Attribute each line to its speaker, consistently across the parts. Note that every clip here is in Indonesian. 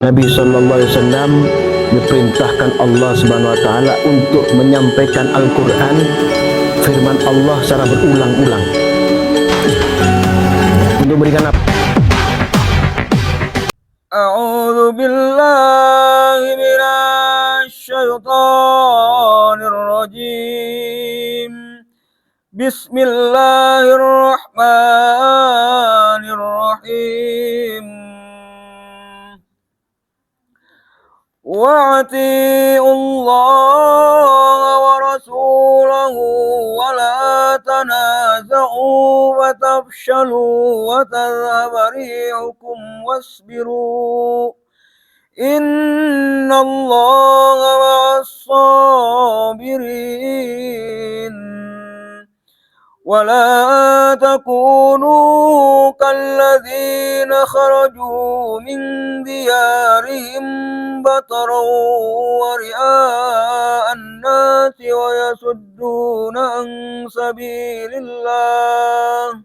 Speaker 1: Nabi SAW diperintahkan Allah Subhanahu Wa Taala untuk menyampaikan Al-Quran, firman Allah secara berulang-ulang. Untuk memberikan apa?
Speaker 2: A'udzu billahi minasy syaithanir rajim. Bismillahirrahmanirrahim. وَأَطِيعُوا اللَّهَ وَرَسُولَهُ وَلَا تَنَازَعُوا فَتَفْشَلُوا وَتَذْهَبَ رِيحُكُمْ وَاصْبِرُوا إِنَّ اللَّهَ مَعَ الصَّابِرِينَ ولا تكونوا كالذين خرجوا من ديارهم بطرا ورئاء الناس ويصدون عن سبيل الله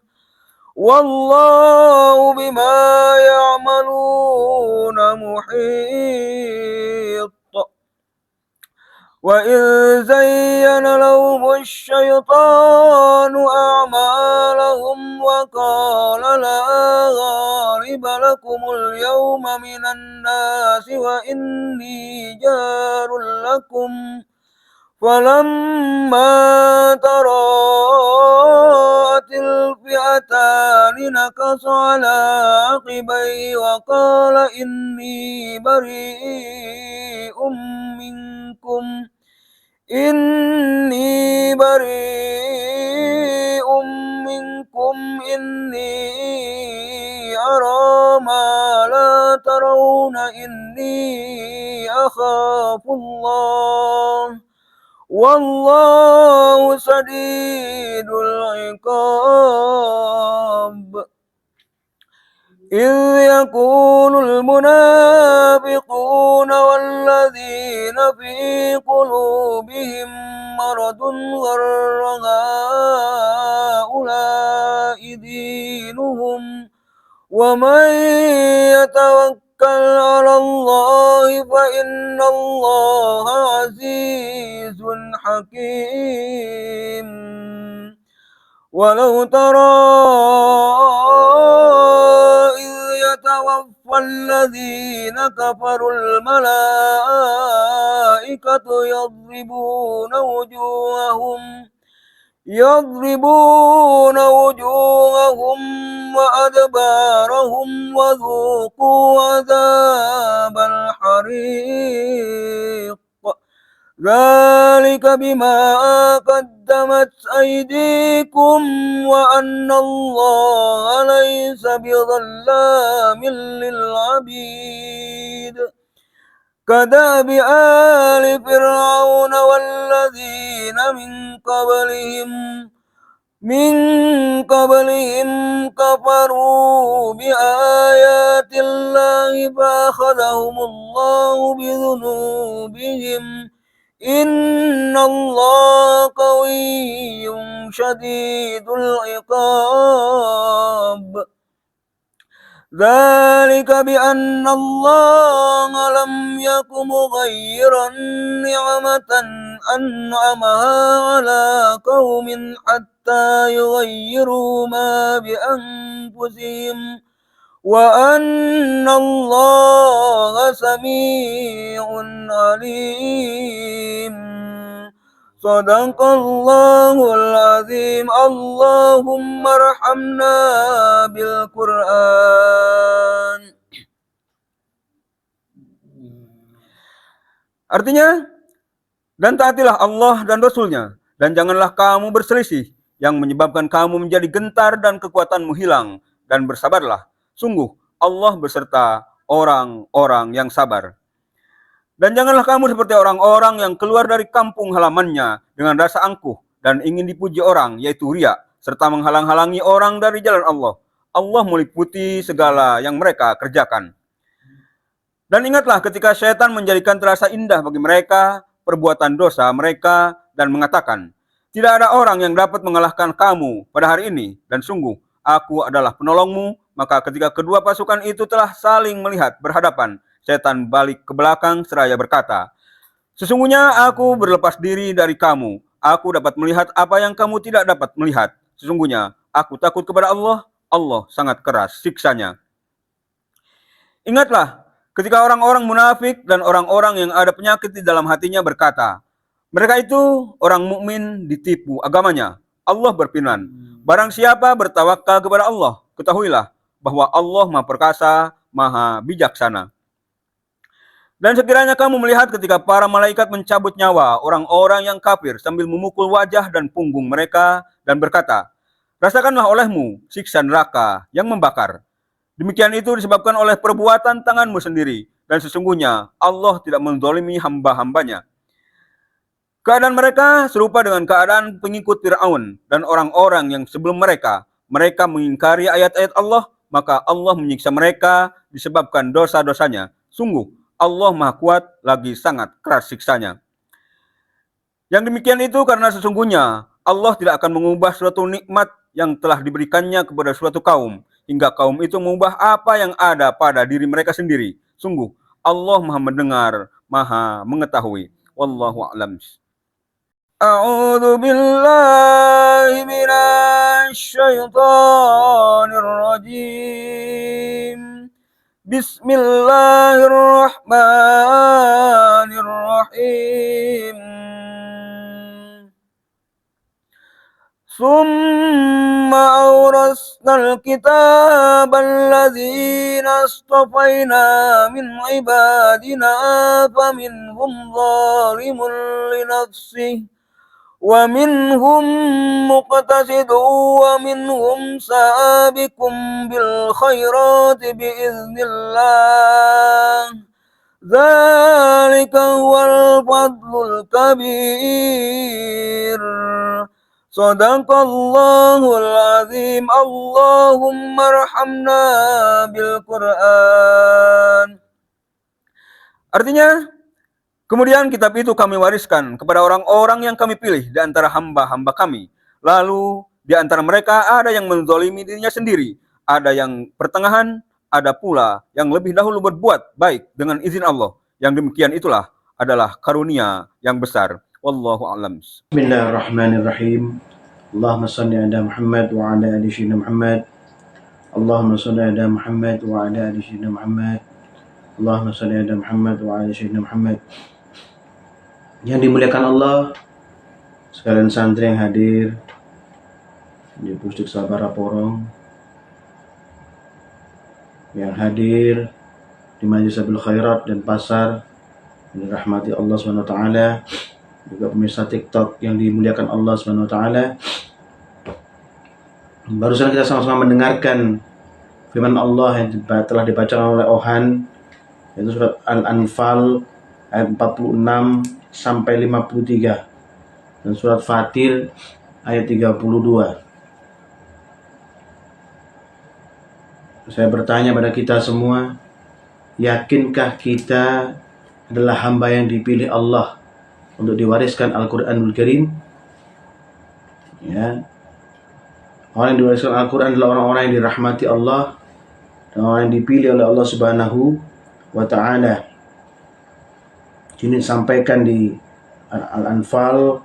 Speaker 2: والله بما يعملون محيط وإذ زين لهم الشيطان أعمالهم وقال لا غالب لكم اليوم من الناس وإني جار لكم فلما تراءت الفئتان نكص على عقبيه وقال إني بريء منكم إني أرى ما لا ترون إني أخاف الله والله شديد العقاب إذ يقول المنافقون والذين في قلوبهم مرض غر هؤلاء دينهم ومن يتوكل على الله فإن الله عزيز حكيم ولو ترى إذ يتوفى الذين كفروا الملائكة يضربون وجوههم وأدبارهم وذوقوا عذاب الحريق ذلك بما قدمت أيديكم وأن الله ليس بظلام للعبيد كدأب آل فرعون والذين من قبلهم كفروا بآيات الله فأخذهم الله بذنوبهم إن الله قوي شديد العقاب ذلك بأن الله لم يك مغيرا نعمة أنعمها على قوم حتى يغيروا ما بأنفسهم وأن الله سميع عليم صدق الله العظيم اللهم ارحمنا بالقرآن. Artinya, dan taatilah Allah dan Rasul-Nya, dan janganlah kamu berselisih yang menyebabkan kamu menjadi gentar dan kekuatanmu hilang, dan bersabarlah. Sungguh, Allah beserta orang-orang yang sabar. Dan janganlah kamu seperti orang-orang yang keluar dari kampung halamannya dengan rasa angkuh dan ingin dipuji orang, yaitu riya, serta menghalang-halangi orang dari jalan Allah. Allah meliputi segala yang mereka kerjakan. Dan ingatlah ketika syaitan menjadikan terasa indah bagi mereka perbuatan dosa mereka dan mengatakan, tidak ada orang yang dapat mengalahkan kamu pada hari ini, dan sungguh aku adalah penolongmu. Maka ketika kedua pasukan itu telah saling melihat berhadapan, setan balik ke belakang seraya berkata, "Sesungguhnya aku berlepas diri dari kamu. Aku dapat melihat apa yang kamu tidak dapat melihat. Sesungguhnya aku takut kepada Allah. Allah sangat keras siksanya." Ingatlah, ketika orang-orang munafik dan orang-orang yang ada penyakit di dalam hatinya berkata, mereka itu orang mukmin ditipu agamanya. Allah berfirman, barang siapa bertawakal kepada Allah, ketahuilah bahwa Allah Maha Perkasa, Maha Bijaksana. Dan sekiranya kamu melihat ketika para malaikat mencabut nyawa orang-orang yang kafir sambil memukul wajah dan punggung mereka dan berkata, rasakanlah olehmu siksa neraka yang membakar. Demikian itu disebabkan oleh perbuatan tanganmu sendiri. Dan sesungguhnya Allah tidak menzalimi hamba-hambanya. Keadaan mereka serupa dengan keadaan pengikut Fir'aun dan orang-orang yang sebelum mereka. Mereka mengingkari ayat-ayat Allah, maka Allah menyiksa mereka disebabkan dosa-dosanya. Sungguh, Allah Maha Kuat lagi sangat keras siksanya. Yang demikian itu karena sesungguhnya Allah tidak akan mengubah suatu nikmat yang telah diberikannya kepada suatu kaum, hingga kaum itu mengubah apa yang ada pada diri mereka sendiri. Sungguh, Allah Maha Mendengar, Maha Mengetahui. Wallahu a'lam. A'udzu billahi minasy syaithanir rajim. Bismillahirrahmanirrahim. ثم أورثنا الكتاب الذين اصطفينا من عبادنا فمنهم ظالم لنفسه ومنهم مقتصد ومنهم سابق بالخيرات بإذن الله ذلك هو الفضل الكبير. Sadaqallahul azim. Allahumma arhamna bil Qur'an. Artinya, kemudian kitab itu kami wariskan kepada orang-orang yang kami pilih di antara hamba-hamba kami. Lalu di antara mereka ada yang menzalimi dirinya sendiri, ada yang pertengahan, ada pula yang lebih dahulu berbuat baik dengan izin Allah. Yang demikian itulah adalah karunia yang besar. Wallahu a'lam.
Speaker 3: Bismillahirrahmanirrahim. Allahumma salli ala Muhammad wa ala ali sayyidina Muhammad. Allahumma salli ala Muhammad wa ala ali sayyidina Muhammad. Allahumma salli ala Muhammad wa ala sayyidina Muhammad. Yang dimuliakan Allah, sekalian santri yang hadir di Pusdik Sabara Porong, yang hadir di Majelis Abil Khairat dan Pasar, yang dirahmati Allah SWT, juga pemirsa TikTok yang dimuliakan Allah SWT. Barusan kita sama-sama mendengarkan firman Allah yang telah dibacakan oleh Ohan, yaitu surat Al-Anfal ayat 46 sampai 53 dan surat Fatir ayat 32. Saya bertanya pada kita semua, yakinkah kita adalah hamba yang dipilih Allah untuk diwariskan Al-Quranul Karim? Ya. Orang yang diwariskan Al-Quran adalah orang-orang yang dirahmati Allah dan orang yang dipilih oleh Allah Subhanahu wa Ta'ala. Ini disampaikan di Al-Anfal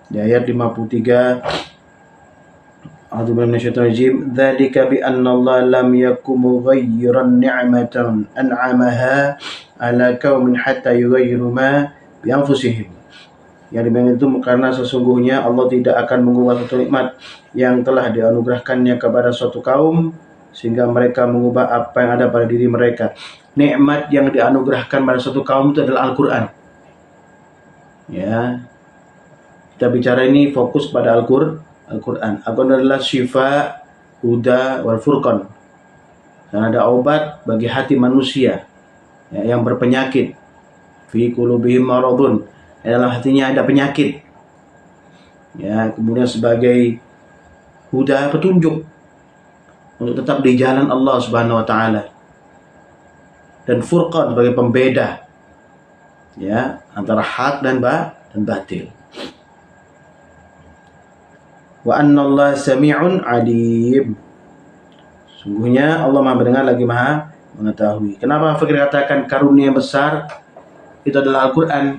Speaker 3: di ayat 53. A'udzu billahi minasyaitonir rajim. Dzalika bi anna Allah lam yakum mughayyiran ni'matan an'amaha ala qaumin hatta yughayyiru ma bi anfusihim. Yang demikian itu karena sesungguhnya Allah tidak akan mengubah suatu nikmat yang telah dianugerahkannya kepada suatu kaum sehingga mereka mengubah apa yang ada pada diri mereka. Nikmat yang dianugerahkan pada suatu kaum itu adalah Al-Qur'an. Ya. Kita bicara ini fokus pada Al-Qur'an. Al-Qur'an adalah syifa, huda, wal furqan. Dan ada obat bagi hati manusia ya, yang berpenyakit. Fi qulubihim maradun. Dalam hatinya ada penyakit. Ya, kemudian sebagai huda, petunjuk untuk tetap di jalan Allah Subhanahu wa Ta'ala. Dan furqan sebagai pembeda ya antara hak dan batil. Wa anna Allah sami'un alim. Sungguhnya Allah Maha mendengar lagi Maha mengetahui. Kenapa fakir katakan karunia besar itu adalah Al-Quran?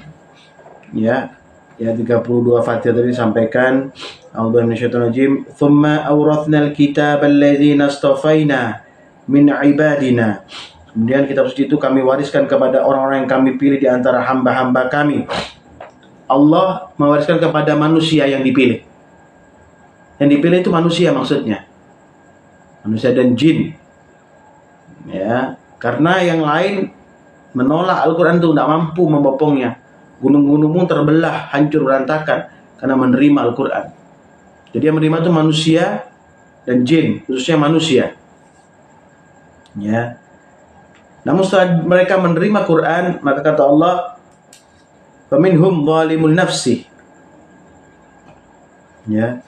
Speaker 3: Ya, 32 Fatihah tadi disampaikan. A'udzu minasyaitonir rajim. Tsumma awrathnal kitaba alladzina astafaina min ibadina. Kemudian kitab suci itu kami wariskan kepada orang-orang yang kami pilih di antara hamba-hamba kami. Allah mewariskan kepada manusia yang dipilih. Yang dipilih itu manusia maksudnya. Manusia dan jin. Ya, karena yang lain menolak Al-Quran itu tidak mampu membopongnya. Gunung-gunung pun terbelah, hancur berantakan karena menerima Al-Quran. Jadi yang menerima itu manusia dan jin, khususnya manusia. Ya. Namun setelah mereka menerima Quran, maka kata Allah, "Faminhum zalimun nafsi." Ya.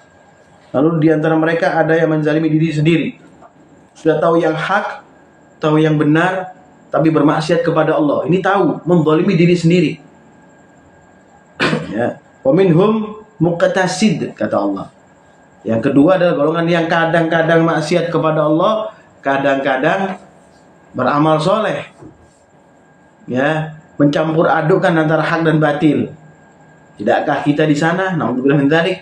Speaker 3: Lalu di antara mereka ada yang menzalimi diri sendiri. Sudah tahu yang hak, tahu yang benar, tapi bermaksiat kepada Allah. Ini tahu, menzalimi diri sendiri. Ya. Wa minhum muqtasid, kata Allah. Yang kedua adalah golongan yang kadang-kadang maksiat kepada Allah, kadang-kadang beramal soleh. Ya, mencampur adukkan antara hak dan batil. Tidakkah kita di sana? Na'udzubillah min dzalik.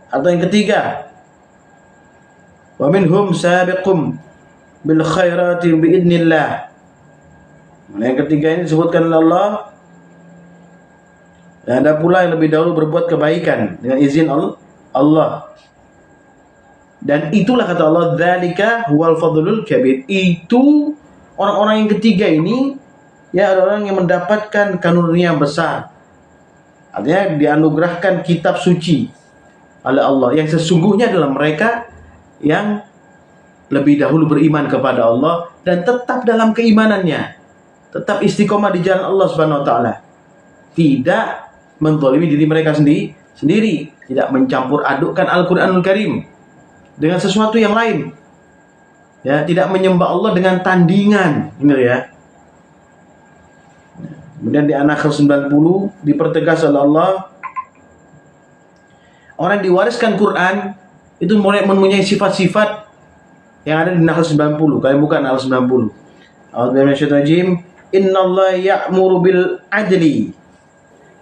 Speaker 3: Atau yang ketiga, wa minhum sabiqum bil khairati biidznillah. Yang ketiga ini disebutkan oleh Allah. Dan ada pula yang lebih dahulu berbuat kebaikan dengan izin Allah. Dan itulah kata Allah, dzalika huwal fadlul kabir. Itu orang-orang yang ketiga ini, ya, orang yang mendapatkan karunia besar. Artinya dianugerahkan kitab suci oleh Allah, yang sesungguhnya adalah mereka yang lebih dahulu beriman kepada Allah dan tetap dalam keimanannya, tetap istiqomah di jalan Allah Subhanahu wa taala. Tidak menzalimi diri mereka sendiri, tidak mencampur adukkan Al-Qur'anul Karim dengan sesuatu yang lain. Ya, tidak menyembah Allah dengan tandingan, ini ya. Kemudian di An-Nahl 90 dipertegas oleh Allah, orang yang diwariskan Quran itu mempunyai sifat-sifat yang ada di Nahl 90. Kalian buka Nahl 90. A'udzubillahi minasyaitonir rajim. Innallaha ya'muru bil adli.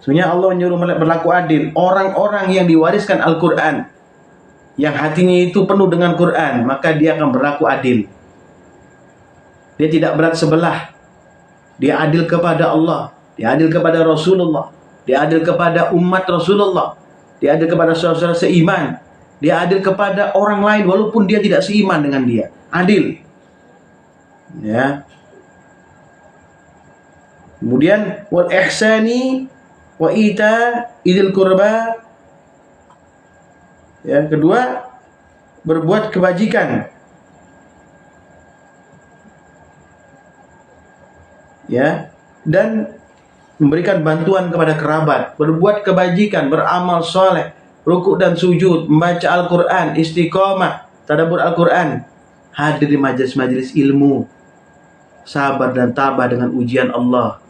Speaker 3: Sebenarnya Allah menyuruh berlaku adil. Orang-orang yang diwariskan Al-Quran, yang hatinya itu penuh dengan Quran, maka dia akan berlaku adil. Dia tidak berat sebelah. Dia adil kepada Allah, dia adil kepada Rasulullah, dia adil kepada umat Rasulullah, dia adil kepada saudara-saudara seiman, dia adil kepada orang lain walaupun dia tidak seiman dengan dia. Adil. Ya. Kemudian wal ihsani wa ita idil qurba. Yang kedua, berbuat kebajikan. Ya, dan memberikan bantuan kepada kerabat, berbuat kebajikan, beramal soleh, rukuk dan sujud, membaca Al-Quran, istiqomah, tadabbur Al-Quran, hadir di majelis-majelis ilmu, sabar dan tabah dengan ujian Allah.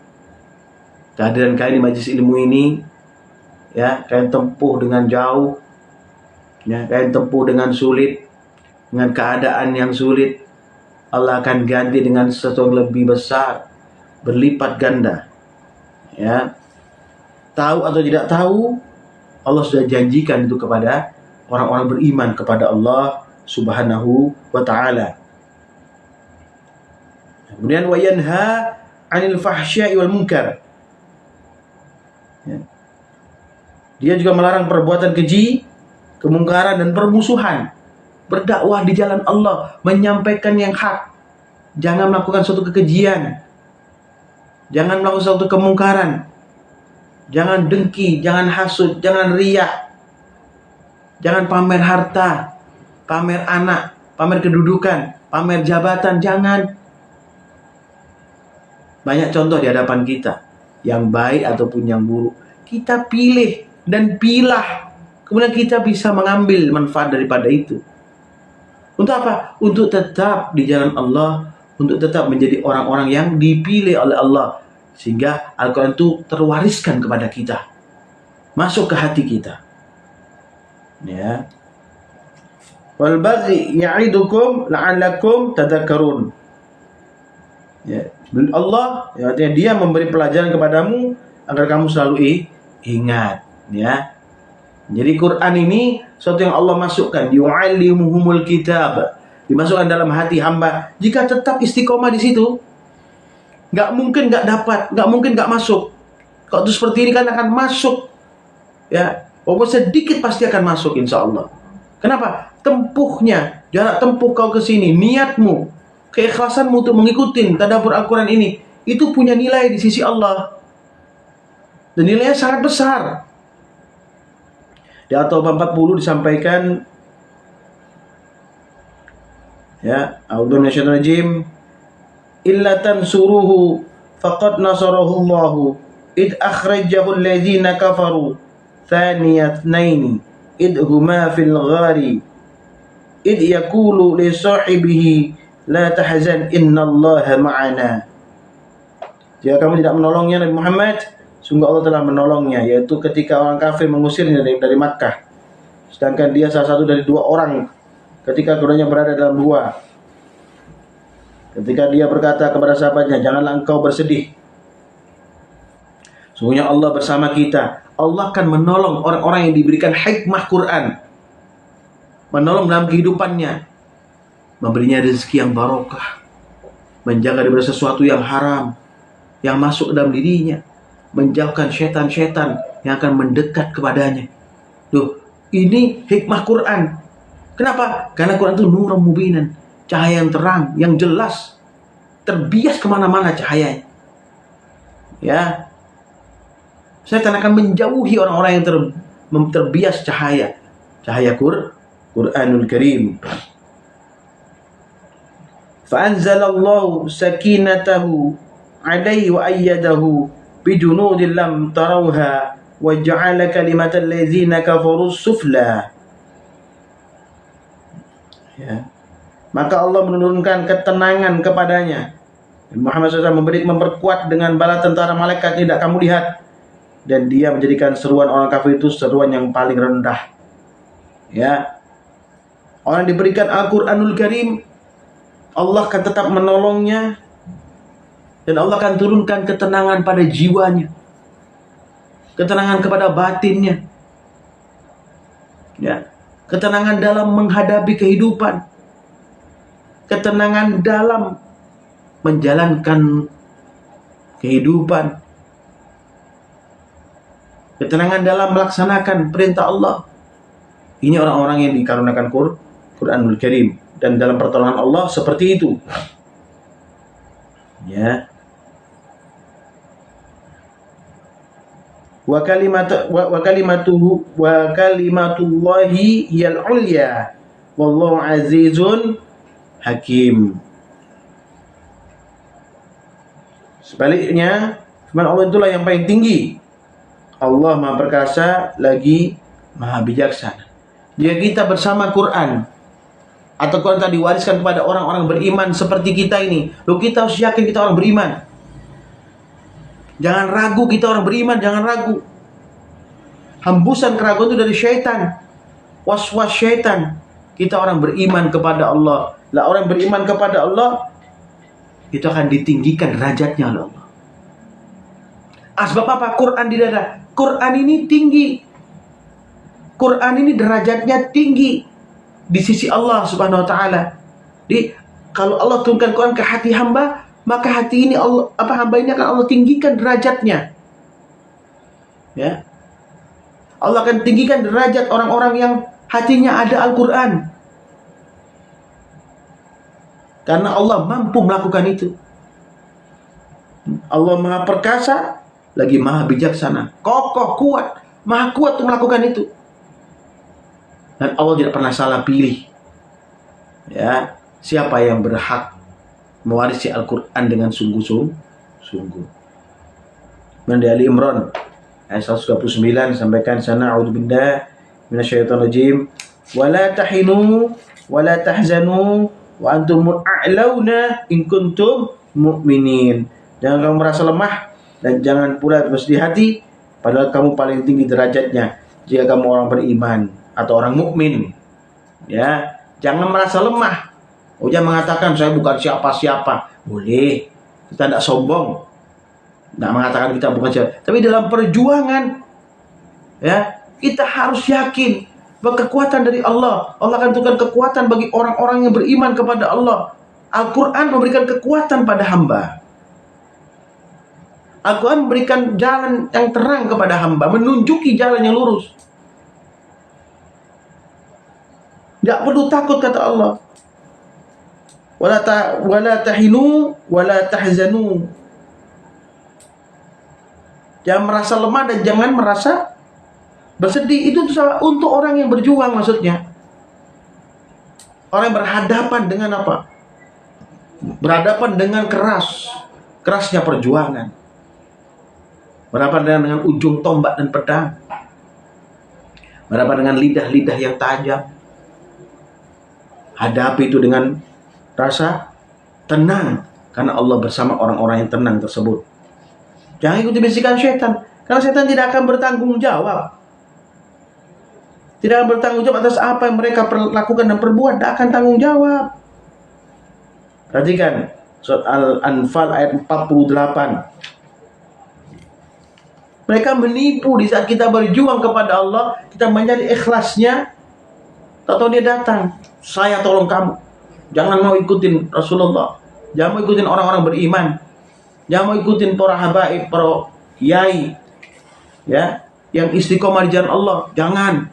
Speaker 3: Kehadiran kalian di majelis ilmu ini, ya, kalian tempuh dengan jauh, ya, kalian tempuh dengan sulit, dengan keadaan yang sulit, Allah akan ganti dengan sesuatu yang lebih besar, berlipat ganda. Ya, tahu atau tidak tahu, Allah sudah janjikan itu kepada orang-orang beriman kepada Allah Subhanahu wa ta'ala. Kemudian wa yanha 'anil fahsya'i wal munkar. Ya. Dia juga melarang perbuatan keji, kemungkaran dan permusuhan. Berdakwah di jalan Allah, menyampaikan yang hak. Jangan melakukan suatu kekejian. Jangan melakukan suatu kemungkaran. Jangan dengki, jangan hasud, jangan riya. Jangan pamer harta, pamer anak, pamer kedudukan, pamer jabatan, jangan. Banyak contoh di hadapan kita, yang baik ataupun yang buruk. Kita pilih dan pilah. Kemudian kita bisa mengambil manfaat daripada itu. Untuk apa? Untuk tetap di jalan Allah, untuk tetap menjadi orang-orang yang dipilih oleh Allah. Sehingga Al-Quran itu terwariskan kepada kita, masuk ke hati kita. Ya. Wal baghi ya'idukum la'allakum tadhakkarun. Ya, Allah ya, artinya Dia memberi pelajaran kepadamu agar kamu selalu ingat, ya. Jadi Quran ini sesuatu yang Allah masukkan, yu'allimuhumul kitab, dimasukkan dalam hati hamba. Jika tetap istiqomah di situ, nggak mungkin nggak dapat, nggak mungkin nggak masuk. Kalau itu seperti ini kan akan masuk, ya. Walaupun sedikit pasti akan masuk, insya Allah. Kenapa? Tempuhnya, jarak tempuh kau ke sini, niatmu, keikhlasanmu untuk mengikuti tadabbur Al-Quran ini, itu punya nilai di sisi Allah. Dan nilainya sangat besar. Di At-Taubah 40 disampaikan, ya, a'udzu minasyaitonir rajim, illa tansuruhu faqad nasarahu Allahu id akhrajahu alladzina kafaru thaniya itsnaini id huma fil ghari id yaqulu li sahibihi la tahzan innallaha ma'ana. Jika kamu tidak menolongnya Nabi Muhammad, sungguh Allah telah menolongnya, yaitu ketika orang kafir mengusirnya dari Makkah, sedangkan dia salah satu dari 2 orang ketika keduanya berada dalam gua. Ketika dia berkata kepada sahabatnya, janganlah engkau bersedih, sungguhnya Allah bersama kita. Allah akan menolong orang-orang yang diberikan hikmah Quran, menolong dalam kehidupannya, memberinya rezeki yang barokah, menjaga dari sesuatu yang haram yang masuk dalam dirinya, menjauhkan setan-setan yang akan mendekat kepadanya. Loh, ini hikmah Quran. Kenapa? Karena Quran itu nuran mubinan, cahaya yang terang, yang jelas, terbias kemana-mana cahayanya. Ya, setan akan menjauhi orang-orang yang terbias cahaya Quranul Karim. Fa'anzalallahu sakinatahu alaihi wa ayyadahu bijunudin lam tarawha wa ja'ala kalimatal ladzina kafaru sufla. Ya. Maka Allah menurunkan ketenangan kepadanya. Muhammad SAW memperkuat dengan bala tentara malaikat tidak kamu lihat, dan dia menjadikan seruan orang kafir itu seruan yang paling rendah. Ya, orang diberikan Al-Quranul Karim, Allah akan tetap menolongnya, dan Allah akan turunkan ketenangan pada jiwanya, ketenangan kepada batinnya, ya, ketenangan dalam menghadapi kehidupan, ketenangan dalam menjalankan kehidupan, ketenangan dalam melaksanakan perintah Allah. Ini orang-orang yang dikaruniakan Quranul Karim, dan dalam pertolongan Allah seperti itu. Ya. Wa kalimatullahi hiyal ulya wallahu azizun hakim. Sebaliknya, firman Allah itulah yang paling tinggi. Allah Maha Perkasa lagi Maha Bijaksana. Jika kita bersama Quran, atau Quran tadi diwariskan kepada orang-orang beriman seperti kita ini, loh, kita harus yakin kita orang beriman. Jangan ragu kita orang beriman, jangan ragu. Hembusan keraguan itu dari syaitan, was-was syaitan. Kita orang beriman kepada Allah. Lah, orang beriman kepada Allah itu akan ditinggikan derajatnya oleh Allah. Sebab apa? Quran di dada. Quran ini tinggi. Quran ini derajatnya tinggi di sisi Allah Subhanahu wa taala. Jadi kalau Allah turunkan Quran ke hati hamba, maka hati ini Allah, hamba ini akan Allah tinggikan derajatnya. Ya. Allah akan tinggikan derajat orang-orang yang hatinya ada Al-Quran. Karena Allah mampu melakukan itu. Allah Maha Perkasa lagi Maha Bijaksana, kokoh, kuat, Maha kuat untuk melakukan itu. Dan Allah tidak pernah salah pilih. Ya, siapa yang berhak mewarisi Al-Quran dengan sungguh-sungguh. Dan di Ali Imran ayat 139 sampaikan sana, a'udzubillahi minasyaitonir rajim, wala tahinu wala tahzanu wa antumul a'launa in kuntum mu'minin. Jangan kamu merasa lemah dan jangan pula bersedih hati, padahal kamu paling tinggi derajatnya jika kamu orang beriman atau orang mukmin. Ya, jangan merasa lemah. Jangan mengatakan saya bukan siapa-siapa. Boleh, Kita tidak sombong, tidak mengatakan kita bukan siapa. Tapi dalam perjuangan, ya, kita harus yakin bahwa kekuatan dari Allah. Allah akan berikan kekuatan bagi orang-orang yang beriman kepada Allah. Al-Quran memberikan kekuatan pada hamba. Al-Quran memberikan jalan yang terang kepada hamba, menunjuki jalan yang lurus. Tidak perlu takut, kata Allah. Wala tahinu wala tahzanu. Jangan merasa lemah dan jangan merasa bersedih. Itu untuk orang yang berjuang, maksudnya. Orang yang berhadapan dengan apa? Berhadapan dengan kerasnya perjuangan. Berhadapan dengan ujung tombak dan pedang. Berhadapan dengan lidah-lidah yang tajam. Hadapi itu dengan rasa tenang, karena Allah bersama orang-orang yang tenang tersebut. Jangan ikuti bisikan syaitan, karena syaitan tidak akan bertanggung jawab. Tidak akan bertanggung jawab atas apa yang mereka lakukan dan perbuat. Tidak akan tanggung jawab. Perhatikan surat Al-Anfal ayat 48. Mereka menipu di saat kita berjuang kepada Allah, kita mencari ikhlasnya. Tahu dia datang, saya tolong kamu. Jangan mau ikutin Rasulullah. Jangan mau ikutin orang-orang beriman. Jangan mau ikutin para habaib, para kiai, ya, yang istiqomah di jalan Allah. Jangan.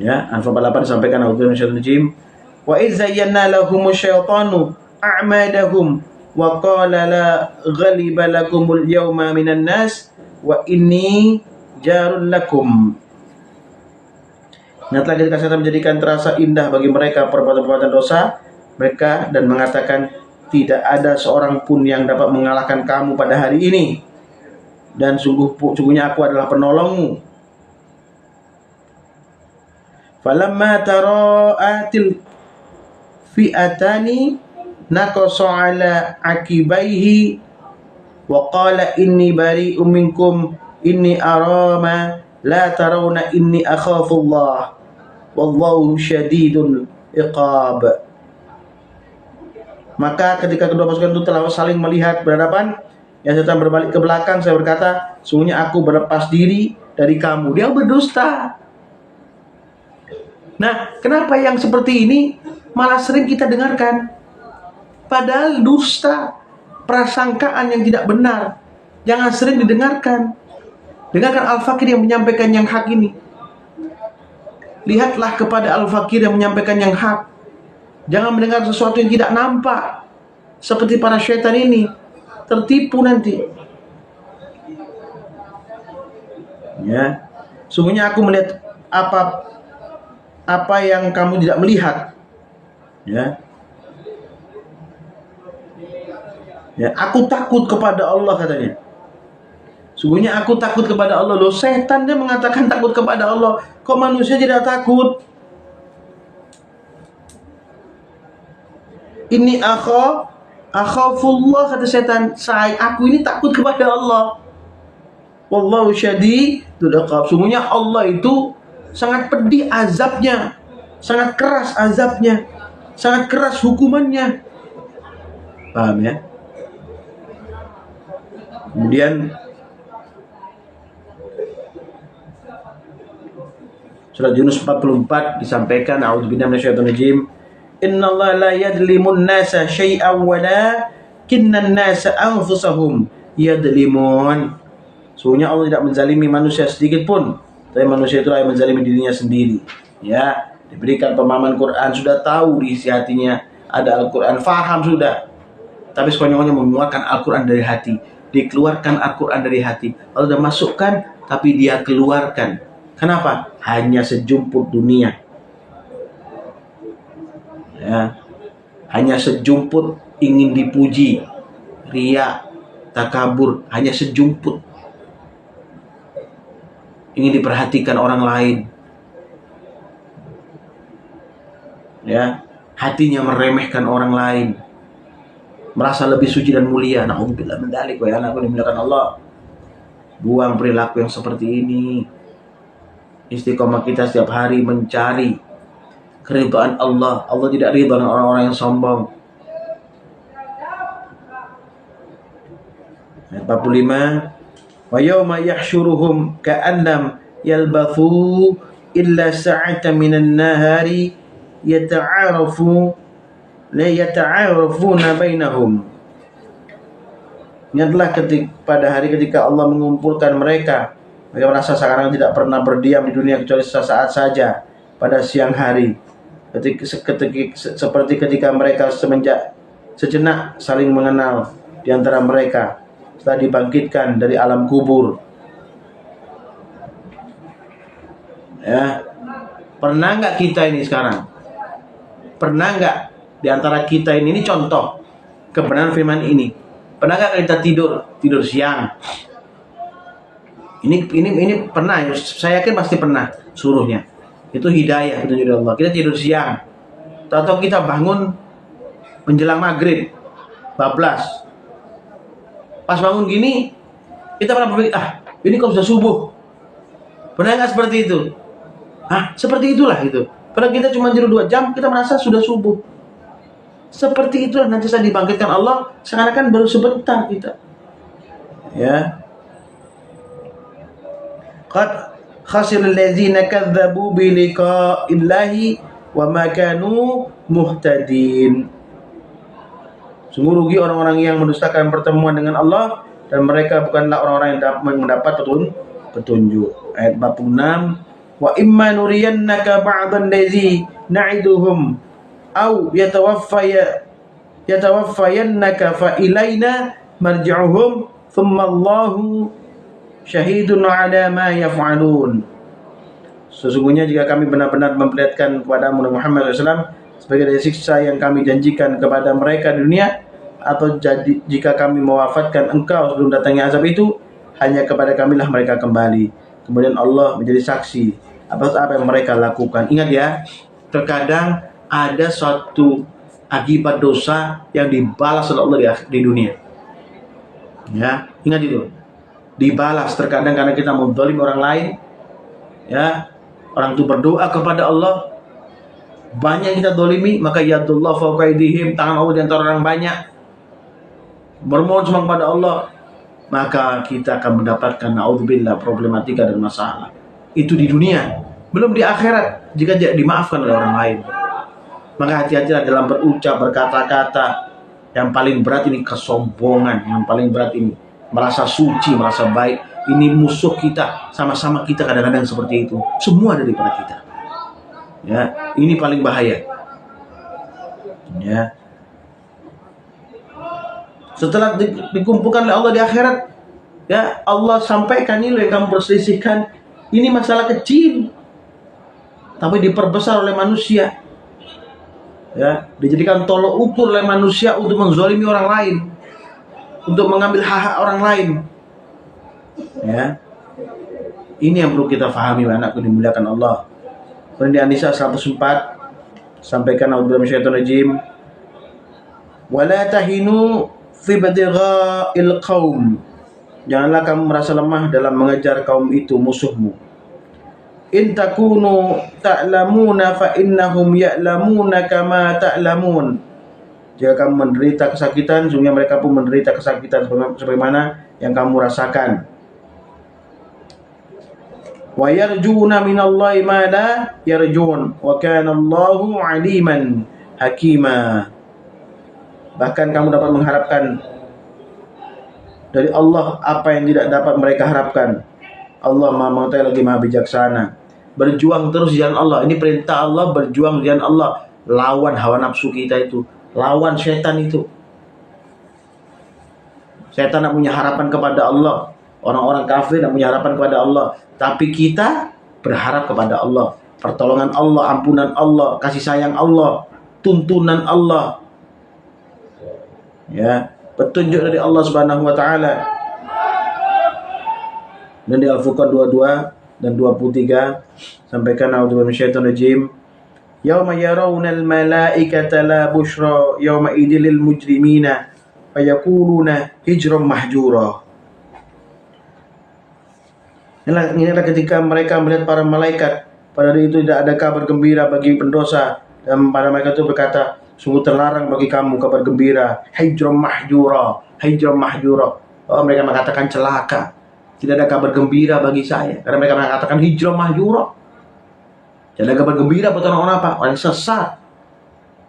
Speaker 3: Ya, Anfal 48 sampaikan A'udzu minasyaitonir rajim. Wa idz zayyana lahumus syaitanu a'madahum wa qala la ghaliba lakumul yawma minan nas wa inni jarul lakum. Ingatlah ketika setan menjadikan terasa indah bagi mereka perbuatan-perbuatan dosa mereka dan mengatakan, tidak ada seorang pun yang dapat mengalahkan kamu pada hari ini, dan sungguhnya aku adalah penolongmu. Falamma tara'atil fi'atani naqasa ala akibaihi wa qala inni bari'um minkum inni arama la tarawna inni akhafullah wallahu syadidul iqab. Maka ketika kedua pasukan itu telah saling melihat berhadapan, yang setan berbalik ke belakang, saya berkata, sungguhnya aku berlepas diri dari kamu. Dia berdusta. Nah, kenapa yang seperti ini malah sering kita dengarkan? Padahal dusta, prasangkaan yang tidak benar, jangan sering didengarkan. Dengarkan Al-Fakir yang menyampaikan yang hak ini. Lihatlah kepada Al-Fakir yang menyampaikan yang hak. Jangan mendengar sesuatu yang tidak nampak, seperti para syaitan ini. Tertipu nanti. Ya, sungguhnya aku melihat apa yang kamu tidak melihat. Ya. Ya, aku takut kepada Allah, katanya. Sungguhnya aku takut kepada Allah. Loh, setan dia mengatakan takut kepada Allah. Kok manusia tidak takut? Ini akhafullah, kata setan. Aku ini takut kepada Allah. Wallahu syadidul iqab. Sungguhnya Allah itu sangat pedih azabnya, sangat keras azabnya, sangat keras hukumannya. Paham ya? Kemudian surat Yunus 44 disampaikan, a'udzubillahi minasyaitonir rajim. Innallaha la yadlimun nasa syai'an walakinnan nasa anfusahum yadlimun. Sungguhnya Allah tidak menzalimi manusia sedikit pun, tapi manusia itulah yang menzalimi dirinya sendiri. Ya, diberikan pemahaman Quran, sudah tahu di isi hatinya ada Al-Quran, faham sudah. Tapi sekonyong-konyong mengeluarkan Al-Quran dari hati, dikeluarkan Al-Quran dari hati. Allah sudah masukkan, tapi dia keluarkan. Kenapa? Hanya sejumput dunia. Ya, hanya sejumput ingin dipuji, riya, takabur, hanya sejumput. Ingin diperhatikan orang lain. Ya, hatinya meremehkan orang lain. Merasa lebih suci dan mulia. Na'udzubillah min dzalik, wa anakku dimuliakan Allah. Buang perilaku yang seperti ini. Istiqomah kita setiap hari mencari keridhaan Allah. Allah tidak ridha dengan orang-orang yang sombong. Ayat 45, wa yawma yahsyuruhum ka'annam yalbathu illa sa'atan minan nahari yata'arafuna bainahum. Ingatlah pada hari ketika Allah mengumpulkan mereka merasa sekarang tidak pernah berdiam di dunia kecuali sesaat saja pada siang hari. Seperti ketika mereka sejenak saling mengenal di antara mereka setelah dibangkitkan dari alam kubur. Ya, pernah nggak kita ini sekarang? Pernah nggak di antara kita ini contoh kebenaran firman ini? Pernah nggak kita tidur siang? Ini pernah, saya yakin pasti pernah seluruhnya. Itu hidayah petunjuk dari Allah. Kita tidur siang, atau kita bangun menjelang maghrib, bablas. Pas bangun gini, kita pernah berpikir, ini kok sudah subuh. Pernah nggak seperti itu? Seperti itulah itu. Padahal kita cuma tidur 2 jam, kita merasa sudah subuh. Seperti itulah nanti saat dibangkitkan Allah, seakan-akan baru sebentar kita. Ya. Qad khasirul ladzina kadzdzabu bi liqa'illahi wa ma kanu muhtadin. Sungguh rugi orang-orang yang mendustakan pertemuan dengan Allah dan mereka bukanlah orang-orang yang mendapat petunjuk. Ayat 46, wa imma nuriyannaka ba'dal ladzi na'iduhum aw yatawaffayannaka fa ilaina marji'uhum thumma Allahu syahidun 'ala ma yaf'alun. Sesungguhnya jika kami benar-benar memperlihatkan kepadamu Muhammad SAW sebagai dari siksa yang kami janjikan kepada mereka di dunia, atau jika kami mewafatkan engkau sebelum datangnya azab itu, hanya kepada kamilah mereka kembali. Kemudian Allah menjadi saksi atas apa yang mereka lakukan. Ingat ya, terkadang ada suatu akibat dosa yang dibalas oleh Allah di dunia. Ya, ingat itu. Dibalas terkadang karena kita menzalimi orang lain. Ya, orang itu berdoa kepada Allah, banyak yang kita zalimi, maka yadullah fawqa aydihim, tangan Allah di antara orang banyak. Bermohon cuma kepada Allah, maka kita akan mendapatkan naudzubillah problematika dan masalah. Itu di dunia, belum di akhirat jika tidak dimaafkan oleh orang lain. Maka hati-hatilah dalam berucap, berkata-kata. Yang paling berat ini kesombongan, yang paling berat ini merasa suci, merasa baik. Ini musuh kita, sama-sama kita kadang-kadang seperti itu. Semua daripada kita. Ya, ini paling bahaya. Ya. Setelah dikumpulkan oleh Allah di akhirat, ya Allah sampaikan, ini loh yang kamu perselisihkan. Ini masalah kecil, tapi diperbesar oleh manusia. Ya, dijadikan tolok ukur oleh manusia untuk menzalimi orang lain, untuk mengambil hak-hak orang lain. Ya, ini yang perlu kita fahami, anakku dimuliakan Allah. Kemudian di An-Nisa 104 sampaikan a'udzubillahi minasyaitonir rajim. Wala tahinu fi badgha'il qaum. Janganlah kamu merasa lemah dalam mengejar kaum itu, musuhmu. In takunu ta'lamuna fa innahum ya'lamuna kama ta'lamun. Jika kamu menderita kesakitan, sungguh mereka pun menderita kesakitan sebagaimana yang kamu rasakan. Wa yarjuna minallahi ma la yarjun wa kana Allahu 'aliman hakima. Bahkan kamu dapat mengharapkan dari Allah apa yang tidak dapat mereka harapkan. Allah Maha Mengetahui lagi Maha Bijaksana. Berjuang terus di jalan Allah. Ini perintah Allah, berjuang di jalan Allah. Lawan hawa nafsu kita itu, lawan setan itu. Setan tidak punya harapan kepada Allah. Orang-orang kafir tidak punya harapan kepada Allah. Tapi kita berharap kepada Allah. Pertolongan Allah, ampunan Allah, kasih sayang Allah, tuntunan Allah. Ya, petunjuk dari Allah Subhanahu wa taala. Dan di Al-Furqan 22 dan 23 sampaikan a'udzubillahi minasyaitonir rajim. Yauma yarawunal malaikata la busyra yauma idil mujrimina fayaquluna hijran mahjura. Inilah ketika mereka melihat para malaikat. Pada hari itu tidak ada kabar gembira bagi pendosa, dan para malaikat itu berkata, sungguh terlarang bagi kamu kabar gembira. Hijran mahjura, hijran mahjura. Oh, mereka mengatakan celaka. Tidak ada kabar gembira bagi saya. Karena mereka mengatakan hijrah mahyurah. Tidak ada kabar gembira buat orang-orang apa? Orang sesat.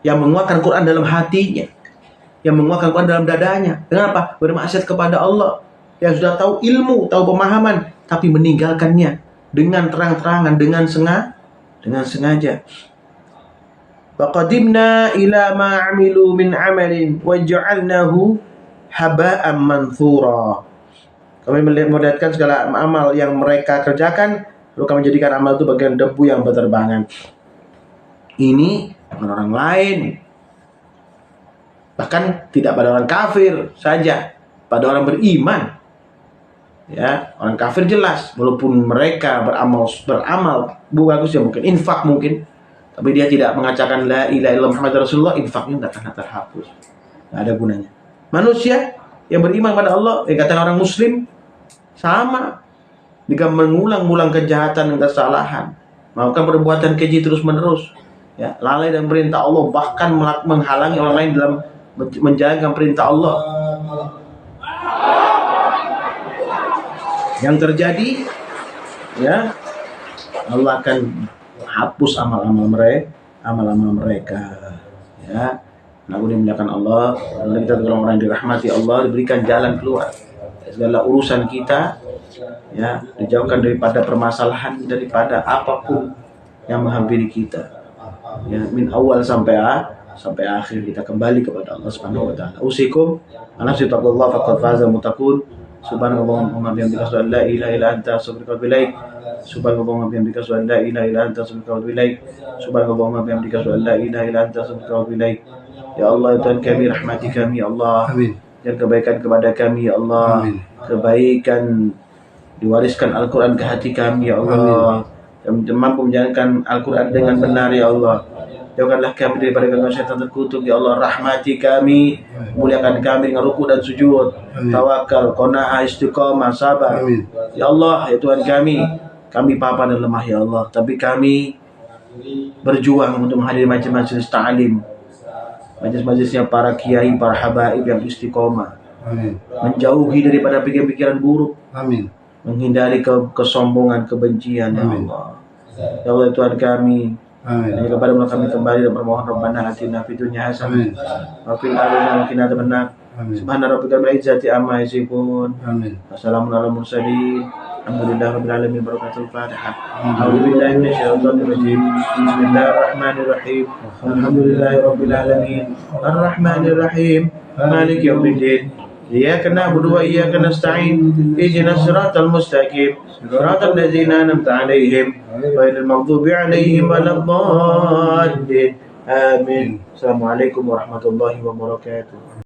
Speaker 3: Yang menguatkan Quran dalam hatinya. Yang menguatkan Quran dalam dadanya. Dengan apa? Bermaksiat kepada Allah. Yang sudah tahu ilmu, tahu pemahaman. Tapi meninggalkannya. Dengan terang-terangan, dengan sengaja. Faqadimna ila ma 'amilu min 'amalin waj'alnahu haba'an manthura. Kami melihatkan segala amal yang mereka kerjakan, lalu kami jadikan amal itu bagian debu yang berterbangan. Ini orang lain. Bahkan tidak pada orang kafir saja, pada orang beriman. Ya, orang kafir jelas, walaupun mereka beramal bagus ya, mungkin infak mungkin, tapi dia tidak mengatakan la ilaha illallah Muhammad Rasulullah, infaknya tidak akan terhapus. Tidak ada gunanya. Manusia yang beriman pada Allah, yang kata orang muslim, sama. Jika mengulang-ulang kejahatan dan kesalahan, melakukan perbuatan keji terus-menerus, ya, lalai dan perintah Allah, bahkan menghalangi orang lain dalam menjalankan perintah Allah. Yang terjadi, ya, Allah akan hapus amal-amal mereka, ya. Nah, dimuliakan Allah, dan kita adalah orang yang dirahmati Allah, diberikan jalan keluar segala urusan kita, ya, dijauhkan daripada permasalahan, daripada apapun yang menghampiri kita, ya, min awal sampai akhir kita kembali kepada Allah Subhanahu wa taala. Usikum ana taqullah faqad faza muttaqun. Subhanallahumma bihamdika asyhadu an la ilaha illa anta astaghfiruka wa atubu ilaik. Subhanallahumma bihamdika asyhadu an la ilaha illa anta astaghfiruka wa atubu ilaik. Subhanallahumma bihamdika asyhadu an la ilaha illa anta astaghfiruka wa atubu ilaik. Ya Allah, Tuhan kami, rahmati kami ya Allah. Amin. Dan kebaikan kepada kami ya Allah. Amin. Kebaikan diwariskan Al-Quran ke hati kami ya Allah. Dan mampu menjalankan Al-Quran dengan benar ya Allah. Jauhkanlah kami daripada gangguan syaitan terkutuk ya Allah. Rahmati kami, muliakan kami dengan ruku dan sujud. Amin. Tawakal, qanaah, istiqamah, sabar. Amin. Ya Allah, ya Tuhan kami papa dan lemah ya Allah, tapi kami berjuang untuk menghadiri majelis ta'lim, majelis-majelisnya para kiai, para habaib yang istiqomah. Amin. Menjauhi daripada pikiran-pikiran buruk. Amin. Menghindari kesombongan, kebencian. Amin. Ya Allah. Ya Allah, Tuhan kami. Amin. Dan kepada kami kembali dan bermohon Rabbana atina fid dunya hasanah wa fil akhirati hasanah wa qina adzabannar. Subhana rabbika rabbil izzati amma yasifun. Amin. Wassalamun alal mursalin. Alhamdulillahi rabbil alamin. Barakatul Fatihah. A'udzu billahi minasyaitonir rajim. Bismillahirrahmanirrahim. Alhamdulillahi rabbil alamin. Arrahmanir rahim. Maliki yaumiddin. Iyyaka na'budu wa iyyaka nasta'in. Ihdinas siratal mustaqim. Siratal ladzina an'amta 'alaihim ghairil maghdubi 'alaihim waladdallin. Amin. Assalamualaikum warahmatullahi wabarakatuh.